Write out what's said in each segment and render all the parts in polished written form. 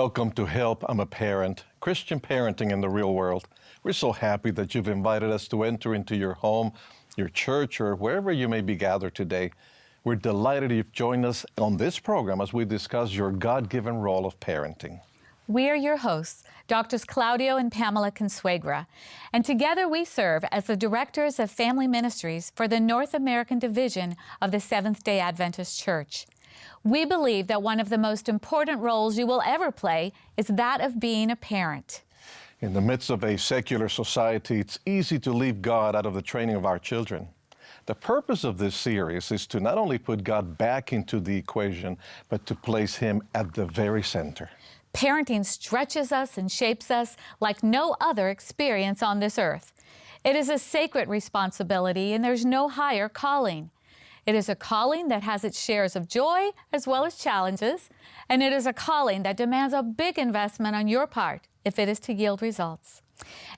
Welcome to Help, I'm a Parent, Christian Parenting in the Real World. We're so happy that you've invited us to enter into your home, your church, or wherever you may be gathered today. We're delighted you've joined us on this program as we discuss your God-given role of parenting. We are your hosts, Drs. Claudio and Pamela Consuegra, and together we serve as the Directors of Family Ministries for the North American Division of the Seventh-day Adventist Church. We believe that one of the most important roles you will ever play is that of being a parent. In the midst of a secular society, it's easy to leave God out of the training of our children. The purpose of this series is to not only put God back into the equation, but to place Him at the very center. Parenting stretches us and shapes us like no other experience on this earth. It is a sacred responsibility, and there's no higher calling. It is a calling that has its shares of joy as well as challenges, and it is a calling that demands a big investment on your part if it is to yield results.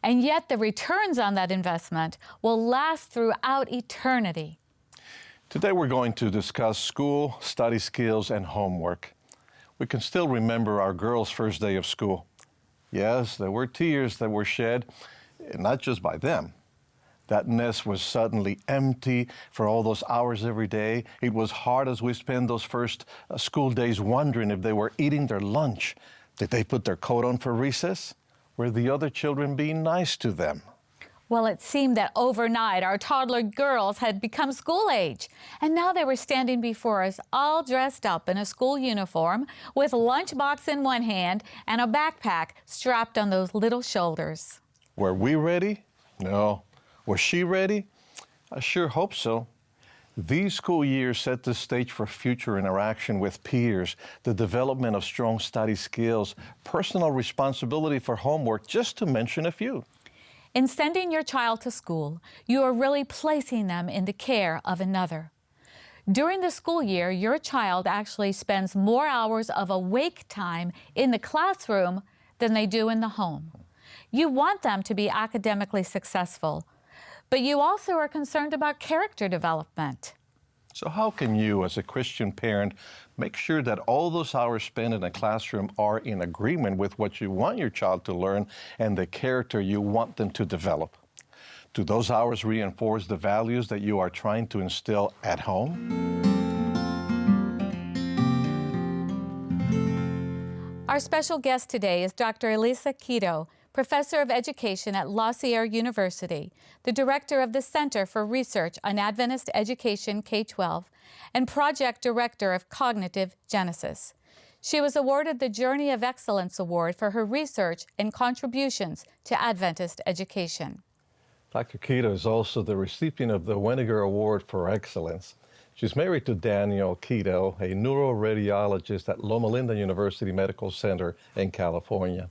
And yet the returns on that investment will last throughout eternity. Today we're going to discuss school, study skills, and homework. We can still remember our girls' first day of school. Yes, there were tears that were shed, not just by them. That nest was suddenly empty for all those hours every day. It was hard as we spent those first school days wondering if they were eating their lunch. Did they put their coat on for recess? Were the other children being nice to them? Well, it seemed that overnight our toddler girls had become school age, and now they were standing before us all dressed up in a school uniform with a lunchbox in one hand and a backpack strapped on those little shoulders. Were we ready? No. Was she ready? I sure hope so. These school years set the stage for future interaction with peers, the development of strong study skills, personal responsibility for homework, just to mention a few. In sending your child to school, you are really placing them in the care of another. During the school year, your child actually spends more hours of awake time in the classroom than they do in the home. You want them to be academically successful, but you also are concerned about character development. So how can you, as a Christian parent, make sure that all those hours spent in a classroom are in agreement with what you want your child to learn and the character you want them to develop? Do those hours reinforce the values that you are trying to instill at home? Our special guest today is Dr. Elisa Quito, Professor of Education at La Sierra University, the Director of the Center for Research on Adventist Education K-12, and Project Director of Cognitive Genesis. She was awarded the Journey of Excellence Award for her research and contributions to Adventist education. Dr. Quito is also the recipient of the Weniger Award for Excellence. She's married to Daniel Quito, a neuroradiologist at Loma Linda University Medical Center in California.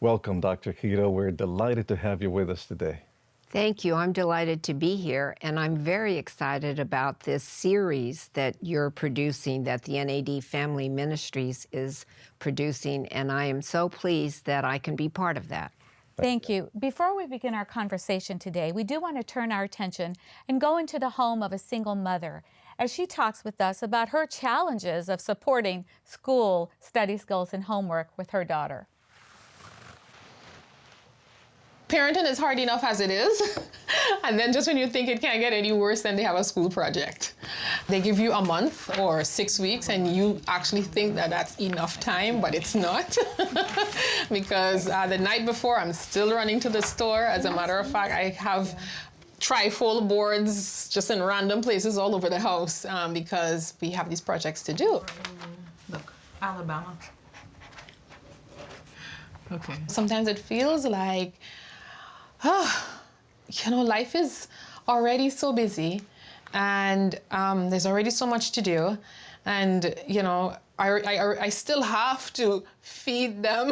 Welcome, Dr. Quito. We're delighted to have you with us today. Thank you. I'm delighted to be here, and I'm very excited about this series that you're producing, that the NAD Family Ministries is producing, and I am so pleased that I can be part of that. Thank you. Before we begin our conversation today, we do want to turn our attention and go into the home of a single mother as she talks with us about her challenges of supporting school, study skills, and homework with her daughter. Parenting is hard enough as it is, and then just when you think it can't get any worse, then they have a school project. They give you a month or 6 weeks, and you actually think that that's enough time, but it's not. Because the night before, I'm still running to the store. As a matter of fact, I have trifold boards just in random places all over the house because we have these projects to do. Look, Alabama. Okay. Sometimes it feels like, life is already so busy, and there's already so much to do, and I still have to feed them,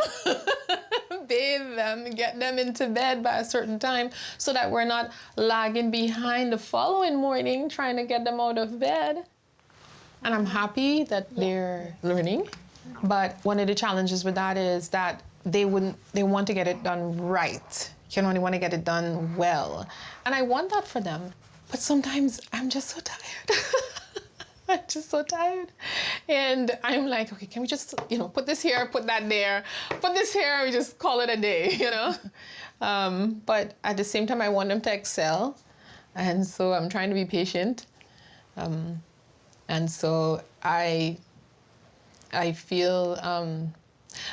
bathe them, get them into bed by a certain time so that we're not lagging behind the following morning trying to get them out of bed. And I'm happy that they're learning, but one of the challenges with that is that they want to get it done right. They want to get it done well. And I want that for them, but sometimes I'm just so tired. I'm just so tired. And I'm like, okay, can we just, put this here, put that there, put this here, we just call it a day. But at the same time, I want them to excel. And so I'm trying to be patient. And so I feel,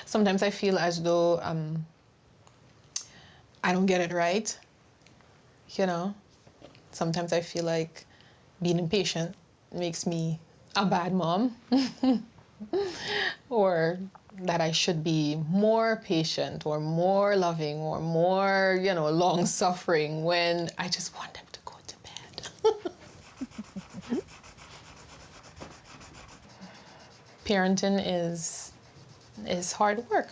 sometimes I feel as though I don't get it right. Sometimes I feel like being impatient makes me a bad mom. Or that I should be more patient or more loving or more, long-suffering when I just want them to go to bed. Parenting is hard work.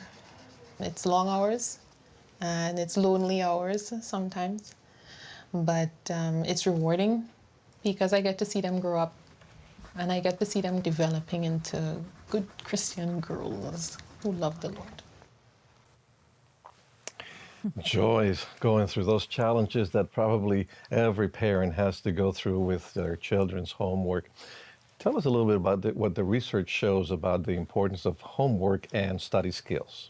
It's long hours and it's lonely hours sometimes, but it's rewarding because I get to see them grow up and I get to see them developing into good Christian girls who love the Lord. Joy's going through those challenges that probably every parent has to go through with their children's homework. Tell us a little bit about what the research shows about the importance of homework and study skills.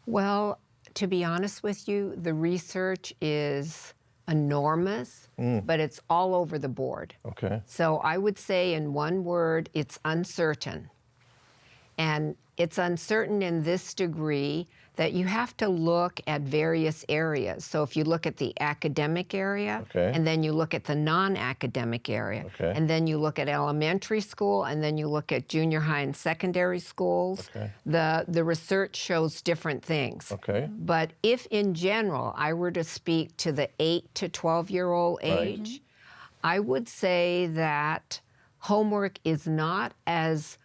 Well, to be honest with you, the research is enormous, but it's all over the board. Okay. So I would say in one word, it's uncertain. And it's uncertain in this degree that you have to look at various areas. So if you look at the academic area, Okay. and then you look at the non-academic area, Okay. and then you look at elementary school, and then you look at junior high and secondary schools, Okay. the research shows different things. Okay. But if in general I were to speak to the 8 to 12-year-old Right. age, I would say that homework is not as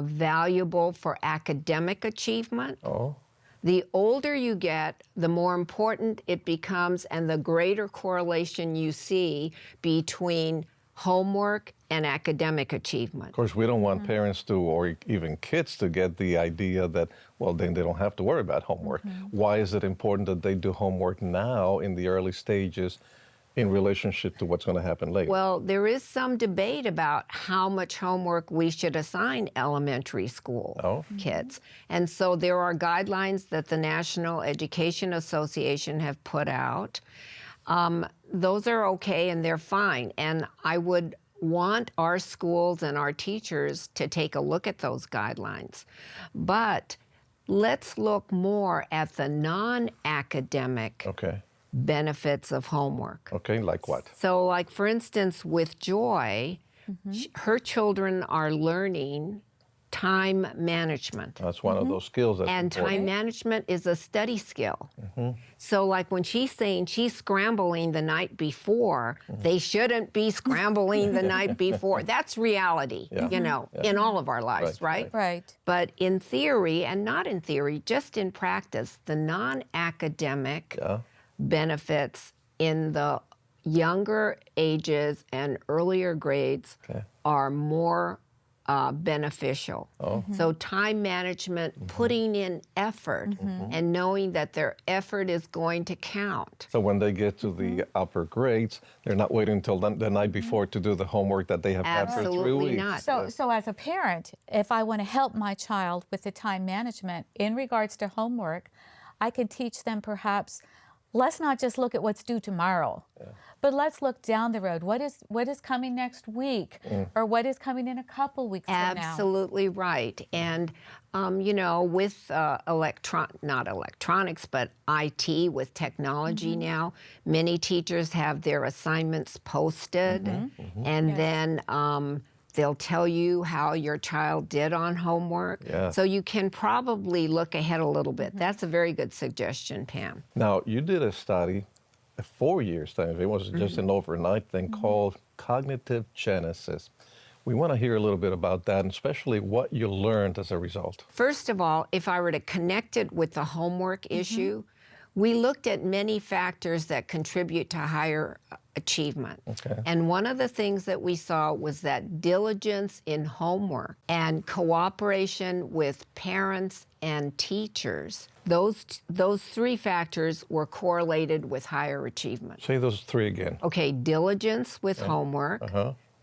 valuable for academic achievement. Oh, The older you get, the more important it becomes and the greater correlation you see between homework and academic achievement. of course, we don't want parents to, or even kids to get the idea that, well, then they don't have to worry about homework. Why is it important that they do homework now in the early stages in relationship to what's going to happen later? Well, there is some debate about how much homework we should assign elementary school kids. And so there are guidelines that the National Education Association have put out. Those are okay and they're fine. And I would want our schools and our teachers to take a look at those guidelines. But let's look more at the non-academic Okay. benefits of homework. Okay, like what? So, like for instance, with Joy, her children are learning time management. That's one of those skills that's And important. time management is a study skill. So, like when she's saying she's scrambling the night before, they shouldn't be scrambling the night before. That's reality, in all of our lives, right? Right. But in theory, and not in theory, just in practice, the non-academic benefits in the younger ages and earlier grades are more beneficial. So time management, putting in effort, and knowing that their effort is going to count. So when they get to the upper grades, they're not waiting until the night before to do the homework that they have had for 3 Absolutely weeks. not. So as a parent, if I want to help my child with the time management in regards to homework, I can teach them perhaps, let's not just look at what's due tomorrow, but let's look down the road. What is coming next week, or what is coming in a couple weeks from now? Absolutely right. And, with not electronics, but IT, with technology now, many teachers have their assignments posted, and then they'll tell you how your child did on homework. Yeah. So you can probably look ahead a little bit. That's a very good suggestion, Pam. Now, you did a study, a 4-year study, it wasn't just an overnight thing, called Cognitive Genesis. We want to hear a little bit about that, and especially what you learned as a result. First of all, if I were to connect it with the homework issue, we looked at many factors that contribute to higher achievement. Okay. And one of the things that we saw was that diligence in homework and cooperation with parents and teachers, those 3 factors were correlated with higher achievement. Say those 3 again. Okay, diligence with homework,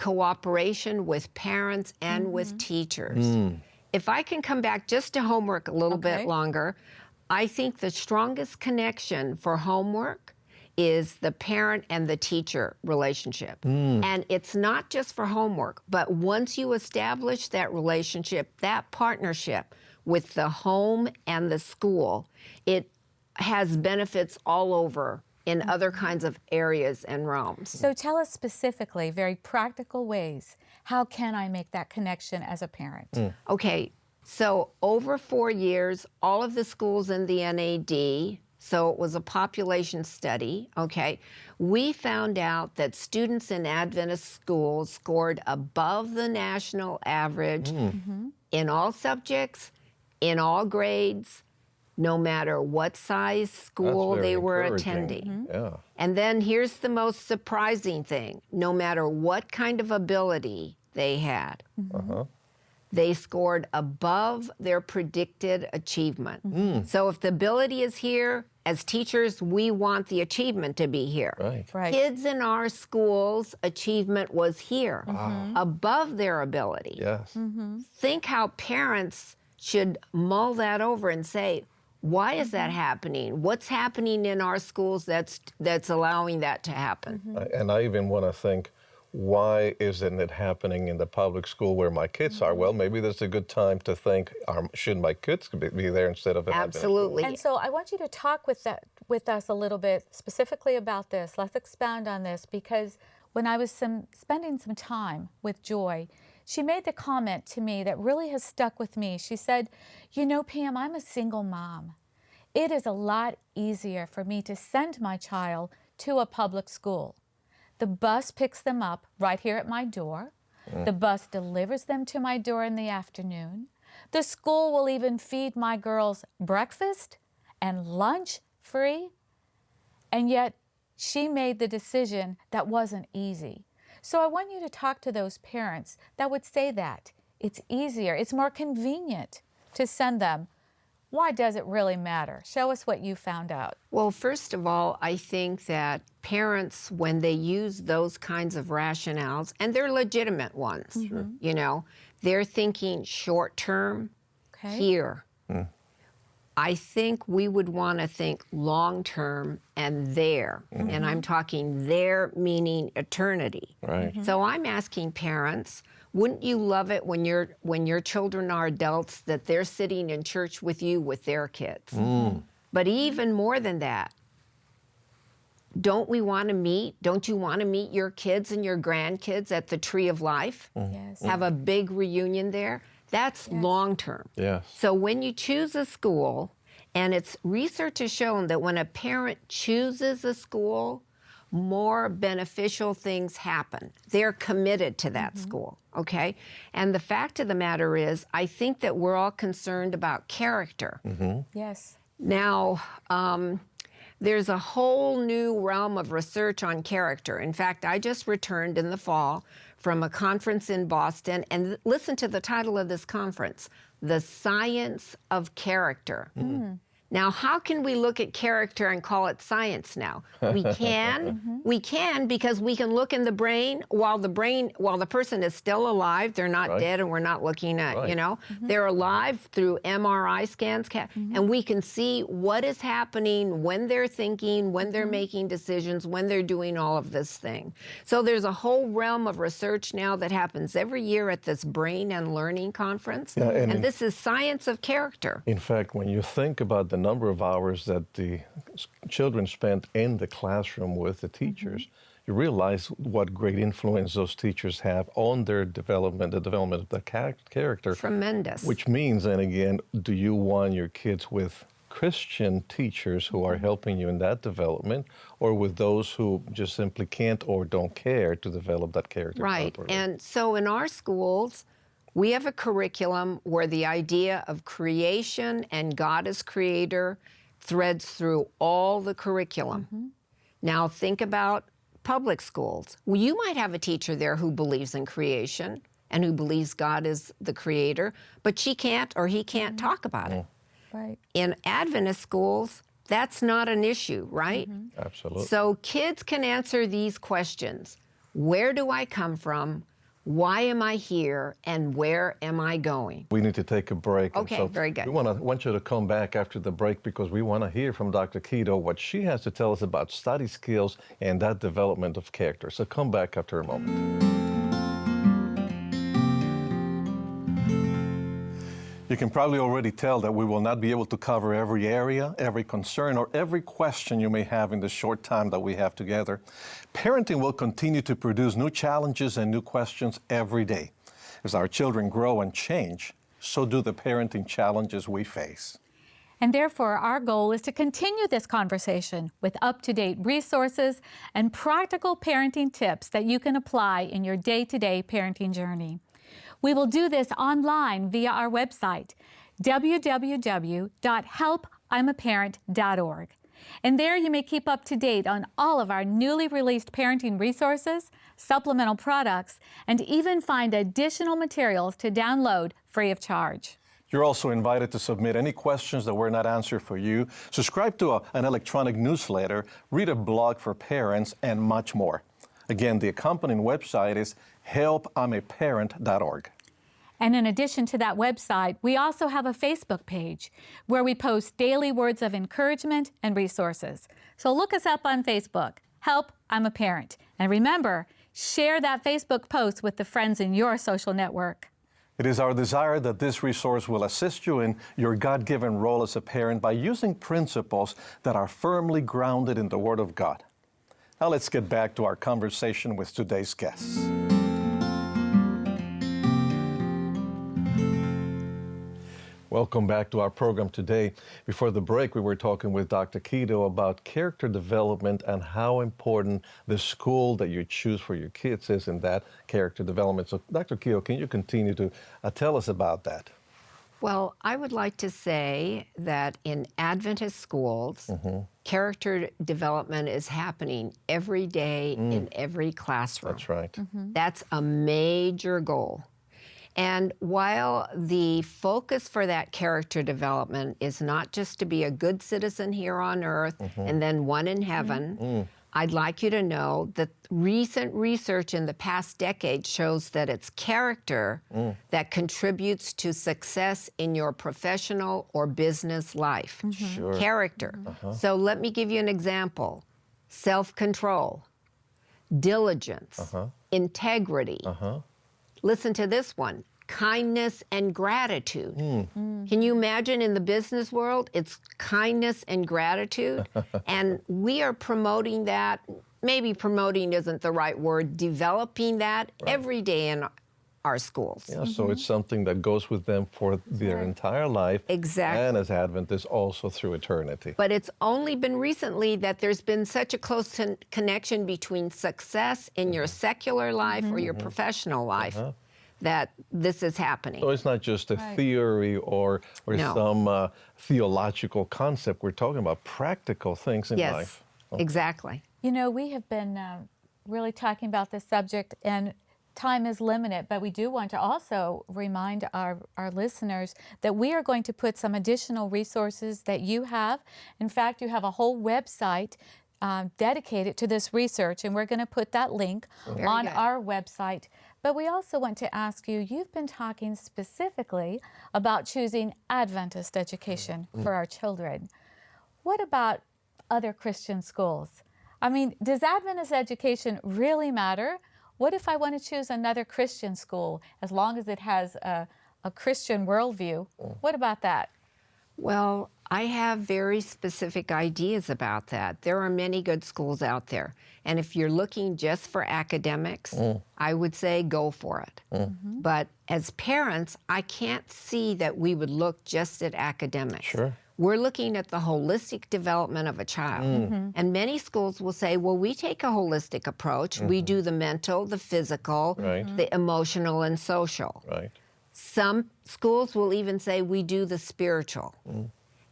cooperation with parents and with teachers. If I can come back just to homework a little Okay. bit longer, I think the strongest connection for homework is the parent and the teacher relationship. And it's not just for homework, but once you establish that relationship, that partnership with the home and the school, it has benefits all over in other kinds of areas and realms. So tell us specifically, very practical ways, how can I make that connection as a parent? Okay, so over 4 years, all of the schools in the NAD, so it was a population study, okay, we found out that students in Adventist schools scored above the national average in all subjects, in all grades, no matter what size school very they were encouraging. attending. Yeah. And then here's the most surprising thing. No matter what kind of ability they had, they scored above their predicted achievement. So if the ability is here, as teachers, we want the achievement to be here. Right. Right. Kids in our schools, achievement was here, above their ability. Yes. Think how parents should mull that over and say, why is that happening? What's happening in our schools that's allowing that to happen? And I even want to think, why isn't it happening in the public school where my kids are? Well, maybe there's a good time to think, should my kids be there instead of an Adventist school? Absolutely. And so I want you to talk with us a little bit specifically about this. Let's expound on this, because when I was spending some time with Joy, she made the comment to me that really has stuck with me. She said, you know, Pam, I'm a single mom. It is a lot easier for me to send my child to a public school. The bus picks them up right here at my door. The bus delivers them to my door in the afternoon. The school will even feed my girls breakfast and lunch free. And yet she made the decision that wasn't easy. So I want you to talk to those parents that would say that. It's easier, it's more convenient to send them. Why does it really matter? Show us what you found out. Well, first of all, I think that parents, when they use those kinds of rationales, and they're legitimate ones, you know, they're thinking short term, Okay. here. I think we would want to think long term and there. And I'm talking there meaning eternity. Right. So I'm asking parents, wouldn't you love it when your children are adults that they're sitting in church with you with their kids? But even more than that, don't we want to meet? Don't you want to meet your kids and your grandkids at the Tree of Life? Yes. Have a big reunion there? That's long term. Yes. So when you choose a school, and it's research has shown that when a parent chooses a school, more beneficial things happen. They're committed to that school, okay? And the fact of the matter is, I think that we're all concerned about character. Yes. Now, there's a whole new realm of research on character. In fact, I just returned in the fall from a conference in Boston, and listen to the title of this conference, The Science of Character. Now, how can we look at character and call it science now? We can. We can because we can look in the brain while the person is still alive. They're not dead, and we're not looking at, you know, they're alive through MRI scans, and we can see what is happening when they're thinking, when they're making decisions, when they're doing all of this thing. So there's a whole realm of research now that happens every year at this Brain and Learning Conference, Yeah, and this is science of character. in fact, when you think about the number of hours that the children spent in the classroom with the teachers, you realize what great influence those teachers have on their development, the development of the character. Tremendous. Which means, then again, do you want your kids with Christian teachers who are helping you in that development, or with those who just simply can't or don't care to develop that character Right. properly? And so in our schools, we have a curriculum where the idea of creation and God as creator threads through all the curriculum. Now think about public schools. Well, you might have a teacher there who believes in creation and who believes God is the creator, but she can't or he can't talk about it. Right. In Adventist schools, that's not an issue, right? Absolutely. So kids can answer these questions. Where do I come from? Why am I here and where am I going? We need to take a break. and Okay, very good. We want you to come back after the break because we want to hear from Dr. Keto what she has to tell us about study skills and that development of character. So come back after a moment. You can probably already tell that we will not be able to cover every area, every concern, or every question you may have in the short time that we have together. Parenting will continue to produce new challenges and new questions every day. As our children grow and change, so do the parenting challenges we face. And therefore, our goal is to continue this conversation with up-to-date resources and practical parenting tips that you can apply in your day-to-day parenting journey. We will do this online via our website, www.helpimaparent.org. And there you may keep up to date on all of our newly released parenting resources, supplemental products, and even find additional materials to download free of charge. You're also invited to submit any questions that were not answered for you, subscribe to an electronic newsletter, read a blog for parents, and much more. Again, the accompanying website is helpimaparent.org. And in addition to that website, we also have a Facebook page where we post daily words of encouragement and resources. So look us up on Facebook, Help, I'm a Parent. And remember, share that Facebook post with the friends in your social network. It is our desire that this resource will assist you in your God-given role as a parent by using principles that are firmly grounded in the Word of God. Now let's get back to our conversation with today's guests. Welcome back to our program today. Before the break, we were talking with Dr. Keto about character development and how important the school that you choose for your kids is in that character development. So, Dr. Keto, can you continue to tell us about that? Well, I would like to say that in Adventist schools, character development is happening every day in every classroom. That's right. That's a major goal. And while the focus for that character development is not just to be a good citizen here on earth and then one in heaven, I'd like you to know that recent research in the past decade shows that it's character that contributes to success in your professional or business life. Sure. Character. So let me give you an example. Self-control, diligence, integrity. Listen to this one, kindness and gratitude. Can you imagine in the business world, it's kindness and gratitude? And we are promoting that, maybe promoting isn't the right word, developing that every day in our schools. Yeah, so it's something that goes with them for their entire life. Exactly. And as Adventists, also through eternity. But it's only been recently that there's been such a close connection between success in your secular life or your professional life that this is happening. So it's not just a theory or No. some theological concept. We're talking about practical things in Yes, life. exactly. You know, we have been really talking about this subject, and time is limited, but we do want to also remind our listeners that we are going to put some additional resources that you have. In fact, you have a whole website dedicated to this research, and we're going to put that link on good. our website. But we also want to ask you, you've been talking specifically about choosing Adventist education for our children. What about other Christian schools? I mean, does Adventist education really matter? What if I want to choose another Christian school as long as it has a Christian worldview? What about that? Well, I have very specific ideas about that. There are many good schools out there. And if you're looking just for academics, I would say go for it. But as parents, I can't see that we would look just at academics. Sure. We're looking at the holistic development of a child. And many schools will say, well, we take a holistic approach. We do the mental, the physical, the emotional, and social. Right. Some schools will even say we do the spiritual.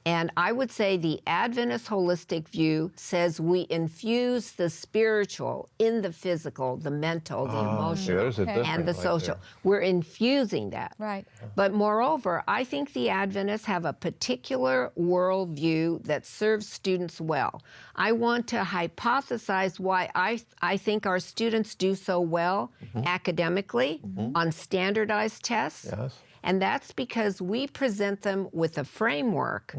And I would say the Adventist holistic view says we infuse the spiritual in the physical, the mental, the emotional, there's a Okay. difference and the right social. there. We're infusing that. Right. But moreover, I think the Adventists have a particular worldview that serves students well. I want to hypothesize why I think our students do so well academically on standardized tests. Yes. And that's because we present them with a framework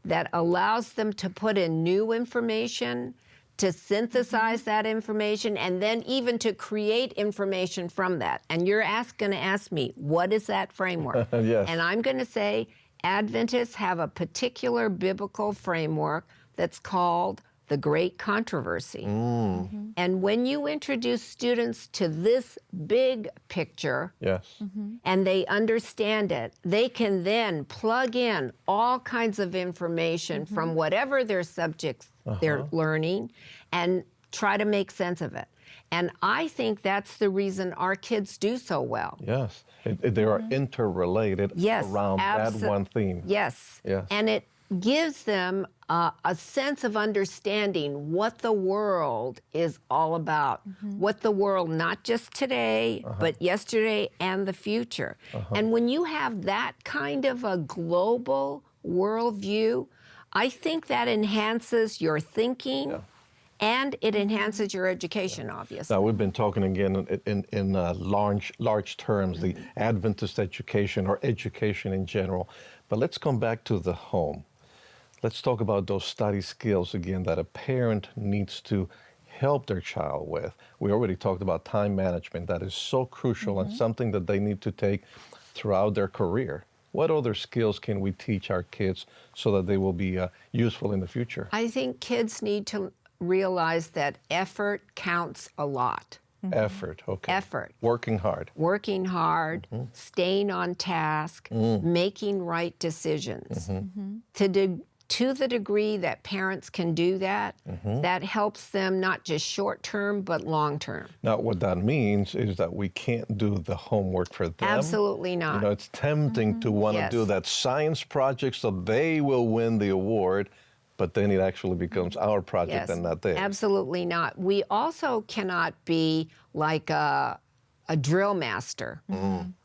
that allows them to put in new information, to synthesize that information, and then even to create information from that. And you're going to ask me, what is that framework? Yes. And I'm going to say Adventists have a particular biblical framework that's called the Great Controversy. And when you introduce students to this big picture, Yes. and they understand it, they can then plug in all kinds of information from whatever their subjects they're learning and try to make sense of it. And I think that's the reason our kids do so well. Yes. They are interrelated Yes, around that one theme. Yes. Yes. And it gives them a sense of understanding what the world is all about, what the world, not just today, but yesterday and the future. And when you have that kind of a global worldview, I think that enhances your thinking and it enhances your education, obviously. Now, we've been talking again in large terms, the Adventist education or education in general. But let's come back to the home. Let's talk about those study skills again that a parent needs to help their child with. We already talked about time management. That is so crucial and something that they need to take throughout their career. What other skills can we teach our kids so that they will be useful in the future? I think kids need to realize that effort counts a lot. Effort, okay. Effort. Working hard. Working hard, staying on task, making right decisions. To the degree that parents can do that, that helps them not just short term, but long term. Now, what that means is that we can't do the homework for them. Absolutely not. You know, it's tempting to want to Yes. do that science project so they will win the award, but then it actually becomes our project and not theirs. Absolutely not. We also cannot be like a drill master,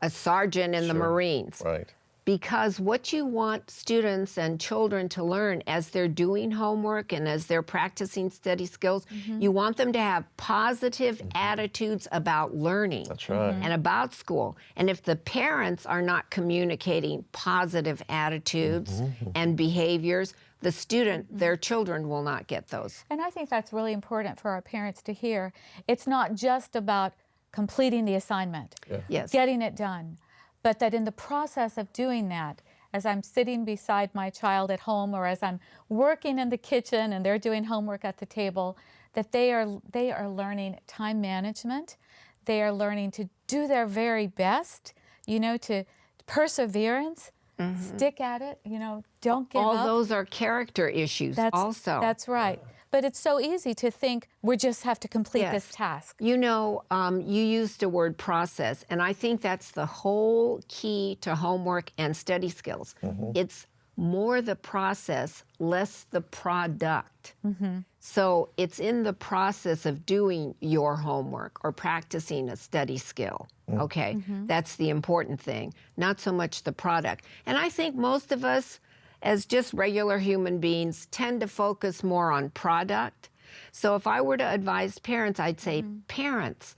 a sergeant in the Marines. Right. Because what you want students and children to learn as they're doing homework and as they're practicing study skills, you want them to have positive attitudes about learning. That's right. And about school. And if the parents are not communicating positive attitudes and behaviors, the student, their children will not get those. And I think that's really important for our parents to hear. It's not just about completing the assignment, Yes. getting it done, but that in the process of doing that, as I'm sitting beside my child at home or as I'm working in the kitchen and they're doing homework at the table, that they are learning time management. They are learning to do their very best, to perseverance, stick at it, don't give All up. those are character issues also. That's right. But it's so easy to think we just have to complete Yes. this task. You used the word process, and I think that's the whole key to homework and study skills. It's more the process, less the product. So it's in the process of doing your homework or practicing a study skill. Okay, that's the important thing, not so much the product. And I think most of us, as just regular human beings, tend to focus more on product. So if I were to advise parents, I'd say, parents,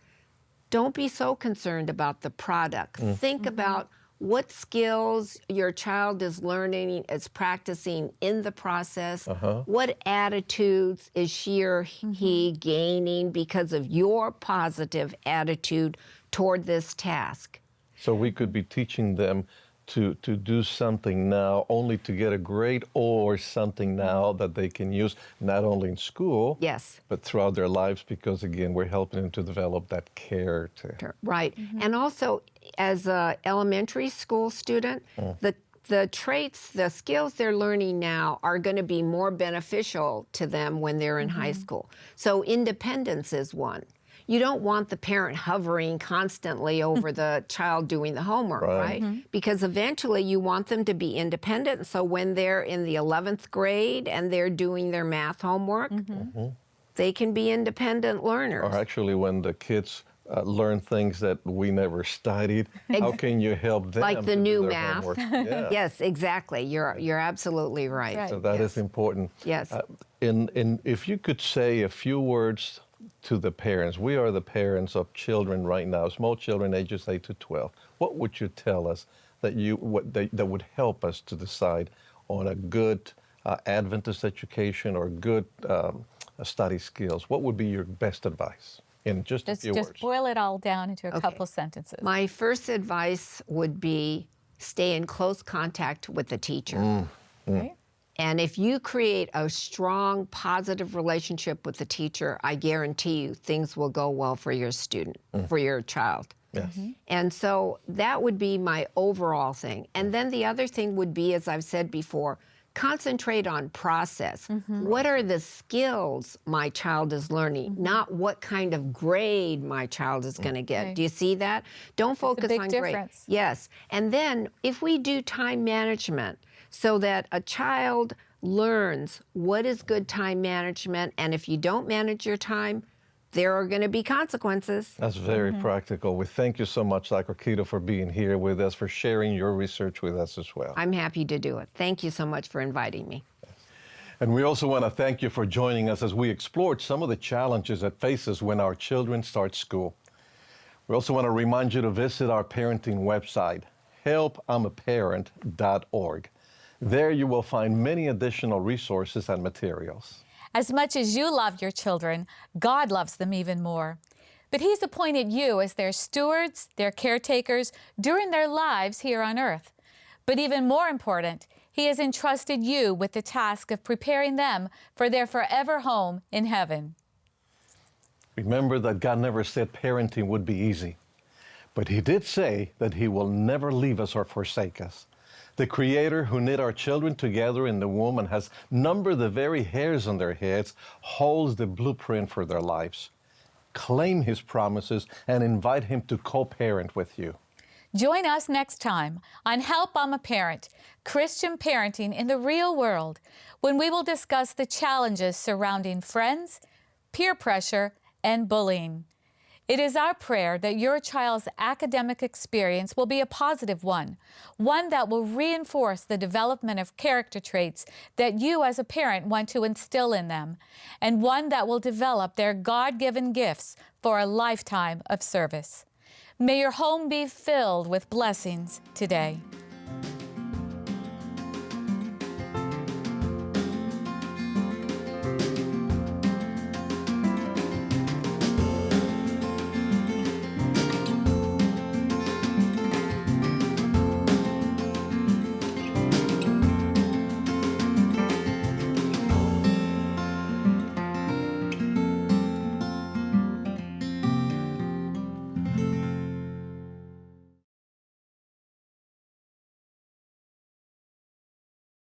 don't be so concerned about the product. Think about what skills your child is learning, is practicing in the process. What attitudes is she or he gaining because of your positive attitude toward this task? So we could be teaching them to do something now only to get a grade or something now that they can use not only in school, Yes. but throughout their lives because, again, we're helping them to develop that character. Right. And also, as an elementary school student, the traits, the skills they're learning now are going to be more beneficial to them when they're in high school. So independence is one. you don't want the parent hovering constantly over the child doing the homework, Right. right? Because eventually you want them to be independent. So when they're in the 11th grade and they're doing their math homework, they can be independent learners. Or actually, when the kids learn things that we never studied, how can you help them? Like the to do new their math. homework? Yeah. Yes, exactly. You're absolutely right. Right. So that is Yes. important. Yes. If you could say a few words to the parents, we are the parents of children right now, small children ages 8 to 12. What would you tell us that that would help us to decide on a good Adventist education or good study skills? What would be your best advice in just a few Just words? boil it all down into a Okay. couple sentences. My first advice would be stay in close contact with the teacher. Right? And if you create a strong, positive relationship with the teacher, I guarantee you things will go well for your student, for your child. Yes. And so that would be my overall thing. And then the other thing would be, as I've said before, concentrate on process. What are the skills my child is learning, not what kind of grade my child is going to get. Right. Do you see that? Don't focus big on grade. difference. Yes. And then if we do time management so that a child learns what is good time management, and if you don't manage your time, there are going to be consequences. That's very practical. We thank you so much, Dr. Keto, for being here with us, for sharing your research with us as well. I'm happy to do it. Thank you so much for inviting me. And we also want to thank you for joining us as we explored some of the challenges that face us when our children start school. We also want to remind you to visit our parenting website, helpimaparent.org. There you will find many additional resources and materials. As much as you love your children, God loves them even more. But He's appointed you as their stewards, their caretakers during their lives here on earth. But even more important, He has entrusted you with the task of preparing them for their forever home in heaven. Remember that God never said parenting would be easy, but He did say that He will never leave us or forsake us. The Creator who knit our children together in the womb and has numbered the very hairs on their heads holds the blueprint for their lives. Claim His promises and invite Him to co-parent with you. Join us next time on Help I'm a Parent, Christian Parenting in the Real World, when we will discuss the challenges surrounding friends, peer pressure, and bullying. It is our prayer that your child's academic experience will be a positive one that will reinforce the development of character traits that you as a parent want to instill in them, and one that will develop their God-given gifts for a lifetime of service. May your home be filled with blessings today.